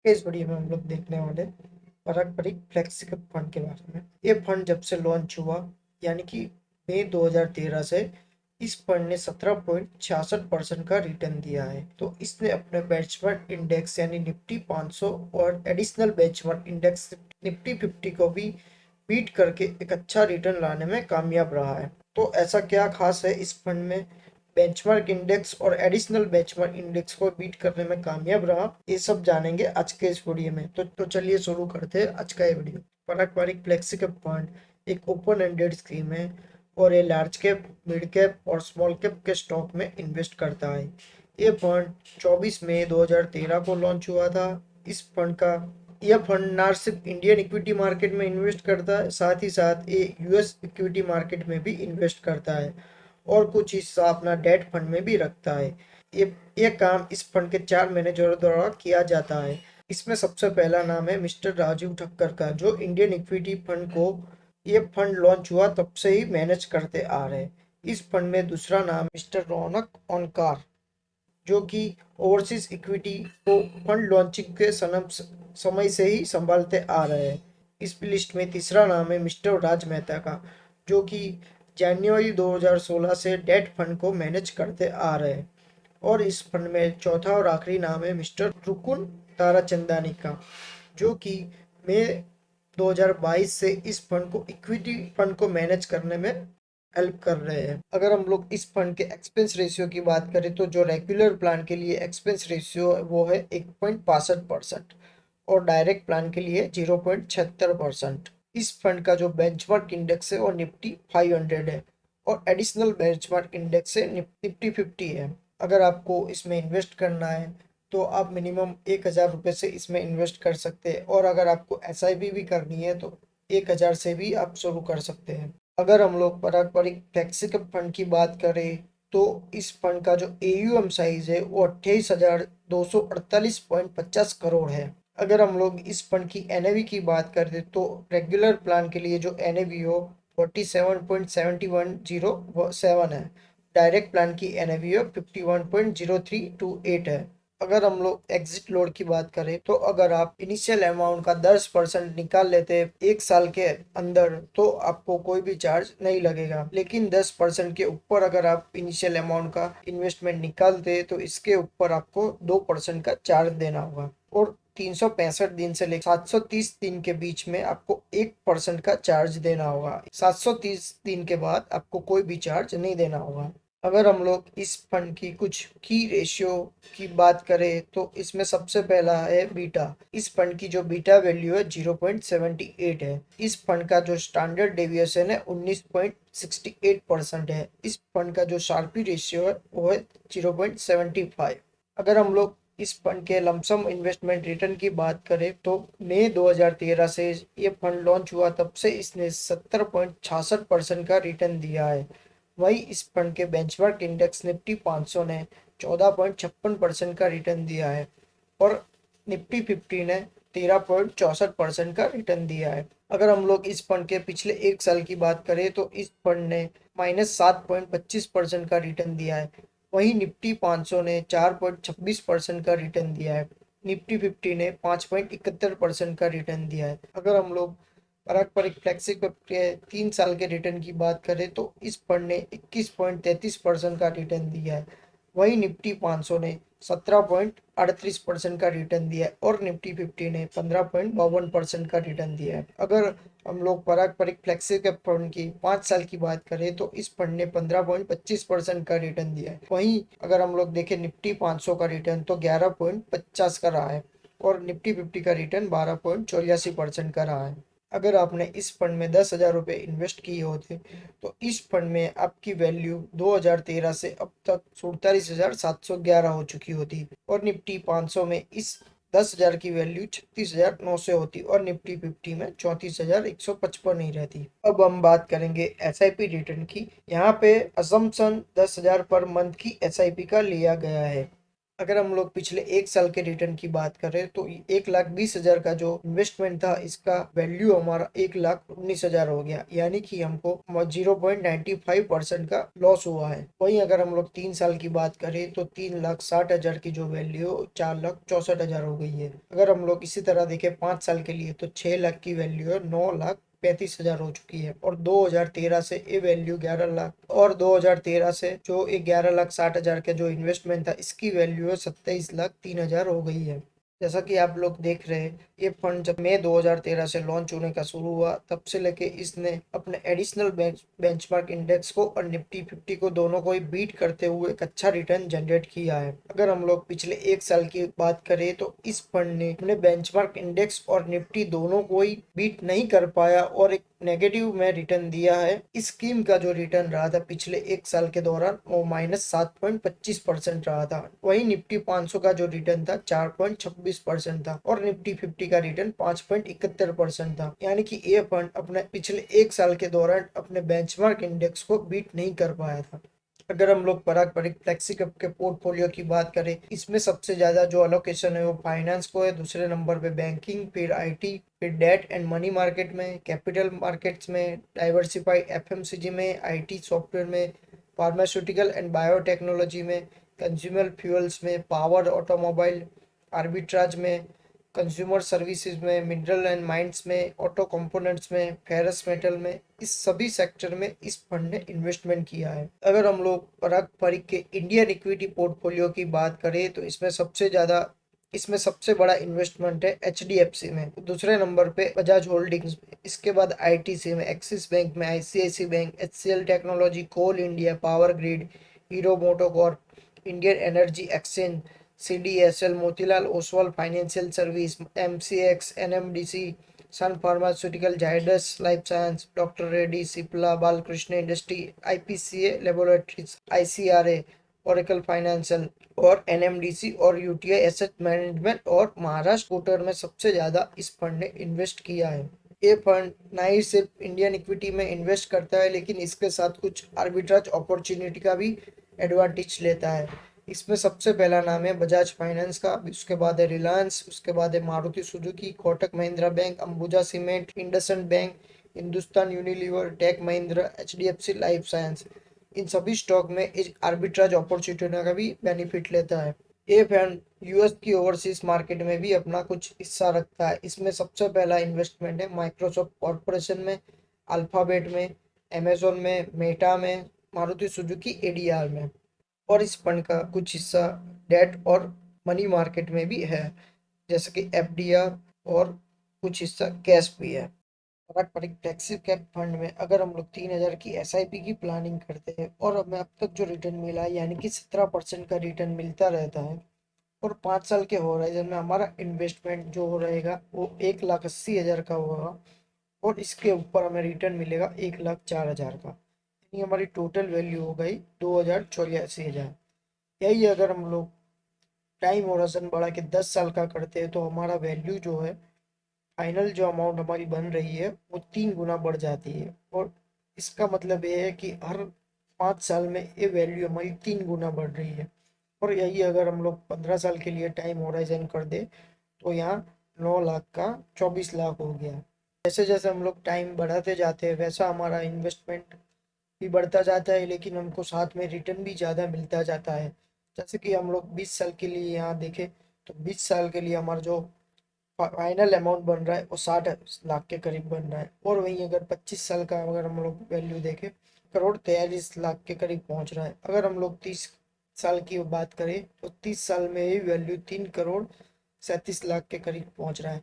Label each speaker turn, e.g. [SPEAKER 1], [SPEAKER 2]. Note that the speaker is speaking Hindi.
[SPEAKER 1] इस वीडियो में हम लोग देखने वाले पारंपरिक फ्लेक्सिबल फंड के बारे में। ये फंड जब से लॉन्च हुआ यानी कि मई 2013 से इस फंड ने 17.66% का रिटर्न दिया है। तो इसने अपने बेंचमार्क इंडेक्स यानी निफ्टी 500 और एडिशनल बेंचमार्क इंडेक्स निफ्टी 50 को भी बीट करके एक अच्छा रिटर्न लाने में कामयाब रहा है। तो ऐसा क्या खास है इस फंड में बेंचमार्क इंडेक्स और एडिशनल बेंचमार्क इंडेक्स को बीट करने में कामयाब रहा, ये सब जानेंगे आज के इस वीडियो में। तो चलिए शुरू करते हैं आज का ये वीडियो। पारंपरिक फ्लेक्सी कैप फंड एक ओपन एंडेड स्कीम है और ये लार्ज कैप, मिड कैप और स्मॉल कैप के स्टॉक में इन्वेस्ट करता है। ये फंड 24 मई 2013 को लॉन्च हुआ था। इस फंड का यह फंड ना सिर्फ इंडियन इक्विटी मार्केट में इन्वेस्ट करता है, साथ ही साथ ये यूएस इक्विटी मार्केट में भी इन्वेस्ट करता है और कुछ हिस्सा अपना डेट फंड में भी रखता है। ये काम इस फंड के 4 मैनेजरों द्वारा किया जाता है। इसमें सबसे पहला नाम है मिस्टर राजीव ठक्कर का, जो इंडियन इक्विटी फंड को ये फंड लॉन्च हुआ तब से ही मैनेज करते आ रहे हैं। इस फंड में दूसरा नाम मिस्टर रौनक ओनकार, जो कि ओवरसीज इक्विटी को फंड लॉन्चिंग के समय से ही संभालते आ रहे हैं। इस लिस्ट में तीसरा नाम है मिस्टर राज मेहता का, जो कि जनवरी 2016 से डेट फंड को मैनेज करते आ रहे हैं। और इस फंड में चौथा और आखिरी नाम है मिस्टर रुकुन ताराचंदानी का, जो कि मई 2022 से इस फंड को इक्विटी फंड को मैनेज करने में हेल्प कर रहे हैं। अगर हम लोग इस फंड के एक्सपेंस रेशियो की बात करें तो जो रेगुलर प्लान के लिए एक्सपेंस रेशियो है वो है 1.62% और डायरेक्ट प्लान के लिए 0.76%। इस फंड का जो बेंचमार्क इंडेक्स है वो निफ्टी 500 है और एडिशनल बेंचमार्क इंडेक्स है निफ्टी 50 है। अगर आपको इसमें इन्वेस्ट करना है तो आप मिनिमम 1,000 रुपये से इसमें इन्वेस्ट कर सकते हैं और अगर आपको एसआईपी भी करनी है तो 1,000 से भी आप शुरू कर सकते हैं। अगर हम लोग पारंपरिक फ्लेक्सिबल फंड की बात करें तो इस फंड का जो एयूएम साइज है वो 28,248.50 करोड़ है। अगर हम लोग इस फंड की एनएवी की बात करें तो रेगुलर प्लान के लिए जो एनएवी हो 47.7107 है। डायरेक्ट प्लान की एनएवी हो 51.0328 है। अगर हम लोग एग्जिट लोड की बात करें तो अगर आप इनिशियल अमाउंट का 10% निकाल लेते हैं 1 साल के अंदर तो आपको कोई भी चार्ज नहीं लगेगा, लेकिन 10% के ऊपर अगर आप इनिशियल अमाउंट का इन्वेस्टमेंट निकालते तो इसके ऊपर आपको 2% का चार्ज देना होगा और 365 दिन से लेकर 730 दिन के बीच में आपको 1% का चार्ज देना होगा। 730 दिन के बाद आपको कोई भी चार्ज नहीं देना होगा। अगर हम लोग इस फंड की कुछ की रेशियो की बात करें तो इसमें सबसे पहला है बीटा। इस फंड की जो बीटा वैल्यू है 0.78 है। इस फंड का जो स्टैंडर्ड डेविएशन है 19.68% है। इस फंड का जो शार्पी रेशियो है वो है 0.75। अगर हम लोग इस फंड के लमसम इन्वेस्टमेंट रिटर्न की बात करें तो मई 2013 से ये फंड लॉन्च हुआ तब से इसने 70.66% का रिटर्न दिया है। वही इस फंड के बेंचमार्क इंडेक्स निफ्टी 500 ने 14.56% का रिटर्न दिया है और निफ्टी 50 ने 13.64% का रिटर्न दिया है। अगर हम लोग इस फंड के पिछले 1 साल की बात करें तो इस फंड ने -7.25% का रिटर्न दिया है। वहीं निफ्टी 500 ने 4.26% का रिटर्न दिया है। निफ्टी 50 ने 5.71% का रिटर्न दिया है। अगर हम लोग पारंपरिक फ्लेक्सिक के 3 साल के रिटर्न की बात करें तो इस फंड ने 21.33% का रिटर्न दिया है। वहीं निफ्टी 500 ने 17.38% का रिटर्न दिया है और निफ्टी 50 ने 15.52% का रिटर्न दिया है। अगर हम लोग पारंपरिक फ्लेक्सी कैप फंड की 5 साल की बात करें तो इस फंड ने 15.25% का रिटर्न दिया है। वहीं अगर हम लोग देखें निफ्टी 500 का रिटर्न तो 11.50 का रहा है और निफ्टी 50 का रिटर्न 12.84% का रहा है। अगर आपने इस फंड में 10,000 रुपये इन्वेस्ट किए होते तो इस फंड में आपकी वैल्यू 2013 से अब तक 47,711 हो चुकी होती और निफ्टी 500 में इस 10,000 की वैल्यू 36,900 होती और निफ्टी 50 में 34,155 ही रहती। अब हम बात करेंगे एसआईपी रिटर्न की। यहाँ पे असम्पशन 10,000 पर मंथ की एसआईपी का लिया गया है। अगर हम लोग पिछले 1 साल के रिटर्न की बात करें तो 1,20,000 का जो इन्वेस्टमेंट था, इसका वैल्यू हमारा 1,19,000 हो गया, यानी कि हमको 0.95% का लॉस हुआ है। वहीं अगर हम लोग 3 साल की बात करें तो 3,60,000 की जो वैल्यू 4,64,000 हो गई है। अगर हम लोग इसी तरह देखें 5 साल के लिए तो 6 लाख की वैल्यू है 9,35,000 हो चुकी है। और 2013 से ये वैल्यू 11 लाख, और 2013 से जो एक 11,60,000 का जो इन्वेस्टमेंट था, इसकी वैल्यू है 27,03,000 हो गई है। जैसा कि आप लोग देख रहे हैं, ये फंड जब मई 2013 से लॉन्च होने का शुरू हुआ, तब से लेके इसने अपने एडिशनल बेंचमार्क इंडेक्स को और निफ्टी 50 को दोनों को ही बीट करते हुए एक अच्छा रिटर्न जनरेट किया है। अगर हम लोग पिछले 1 साल की बात करें तो इस फंड ने अपने बेंचमार्क इंडेक्स और निफ्टी दोनों को ही बीट नहीं कर पाया और एक नेगेटिव में रिटर्न दिया है। इस स्कीम का जो रिटर्न रहा था पिछले 1 साल के दौरान, वो -7.25% रहा था। वहीं निफ्टी 500 का जो रिटर्न था 4.26% था, और निफ्टी 50 का रिटर्न 5.71% था। यानी कि ये फंड अपने पिछले 1 साल के दौरान अपने बेंचमार्क इंडेक्स को बीट नहीं कर पाया था। अगर हम लोग पारंपरिक फ्लेक्सी कैप के पोर्टफोलियो की बात करें, इसमें सबसे ज्यादा जो अलोकेशन है वो फाइनेंस को है, दूसरे नंबर पे बैंकिंग, फिर आईटी, फिर डेट एंड मनी मार्केट में, कैपिटल मार्केट्स में, डाइवर्सिफाइड एफएमसीजी में, आईटी सॉफ्टवेयर में, फार्मास्यूटिकल एंड बायोटेक्नोलॉजी में, कंज्यूमर फ्यूल्स में, पावर ऑटोमोबाइल आर्बिट्राज में, कंज्यूमर सर्विसेज में, मिनरल एंड माइंस में, ऑटो कंपोनेंट्स में, फेरस मेटल में, इस सभी सेक्टर में इस फंड ने इन्वेस्टमेंट किया है। अगर हम लोग पारंपरिक के इंडियन इक्विटी पोर्टफोलियो की बात करें तो इसमें सबसे बड़ा इन्वेस्टमेंट है एचडीएफसी में, दूसरे नंबर पे बजाज होल्डिंग्स में, इसके बाद आईटीसी में, एक्सिस बैंक में, ICIC Bank, HCL technology, Coal India, Power Grid, Hero MotoCorp, Indian Energy Exchange, CDSL, Motilal Oswal Financial Service, MCX, NMDC, Sun Pharmaceutical, Zydus Life Science, Doctor Reddy, Cipla, Balkrishna Industry, IPCA Laboratories, ICRA, Oracle Financial, और एनएमडीसी और यूटीआई एसेट मैनेजमेंट और महाराष्ट्र स्कूटर में सबसे ज्यादा इस फंड ने इन्वेस्ट किया है। ये फंड ना ही सिर्फ इंडियन इक्विटी में इन्वेस्ट करता है, लेकिन इसके साथ कुछ आर्बिट्राज अपॉर्चुनिटी का भी एडवांटेज लेता है। इसमें सबसे पहला नाम है बजाज फाइनेंस का, उसके बाद है रिलायंस, उसके बाद है Maruti Suzuki, Kotak Mahindra Bank, Ambuja Cement, IndusInd Bank, Hindustan Unilever, Tech Mahindra, HDFC Life Science. इन सभी स्टॉक में इस आर्बिट्राज अपॉर्चुनिटी का भी बेनिफिट लेता है। ये फंड यूएस की ओवरसीज मार्केट में भी अपना कुछ हिस्सा रखता है। इसमें सबसे पहला इन्वेस्टमेंट है माइक्रोसॉफ्ट कॉरपोरेशन में, अल्फाबेट में, अमेजोन में, मेटा में, मारुति सुजुकी एडीआर में। और इस फंड का कुछ हिस्सा डेट और मनी मार्केट में भी है, जैसे कि एफडीआर, और कुछ हिस्सा कैश भी है। पारंपरिक टैक्सी कैप फंड में अगर हम लोग 3,000 की एसआईपी की प्लानिंग करते हैं और हमें अब तक जो रिटर्न मिला है यानी कि 17% का रिटर्न मिलता रहता है, और 5 साल के होराइजन में हमारा इन्वेस्टमेंट जो हो रहेगा वो 1,80,000 का होगा, और इसके ऊपर हमें रिटर्न मिलेगा 1,04,000 का, यानी हमारी टोटल वैल्यू हो गई 2,84,000। यही अगर हम लोग टाइम होराइजन बढ़ा के 10 साल का करते हैं तो हमारा वैल्यू जो है, फाइनल जो अमाउंट हमारी बन रही है वो 3 गुना बढ़ जाती है। और इसका मतलब ये है कि हर 5 साल में ये वैल्यू हमारी 3 गुना बढ़ रही है। और यही अगर हम लोग 15 साल के लिए टाइम होराइजन कर दे तो यहाँ 9 लाख का 24 लाख हो गया। जैसे जैसे हम लोग टाइम बढ़ाते जाते हैं वैसा हमारा इन्वेस्टमेंट भी बढ़ता जाता है, लेकिन हमको साथ में रिटर्न भी ज़्यादा मिलता जाता है। जैसे कि हम लोग 20 साल के लिए यहाँ देखें तो 20 साल के लिए हमारा जो फाइनल अमाउंट बन रहा है वो 60 लाख के करीब बन रहा है। और वहीं अगर 25 साल का अगर हम लोग वैल्यू देखें, 1,43 लाख के करीब पहुंच रहा है। अगर हम लोग 30 साल की बात करें तो 30 साल में ही वैल्यू 3,37 लाख के करीब पहुंच रहा है।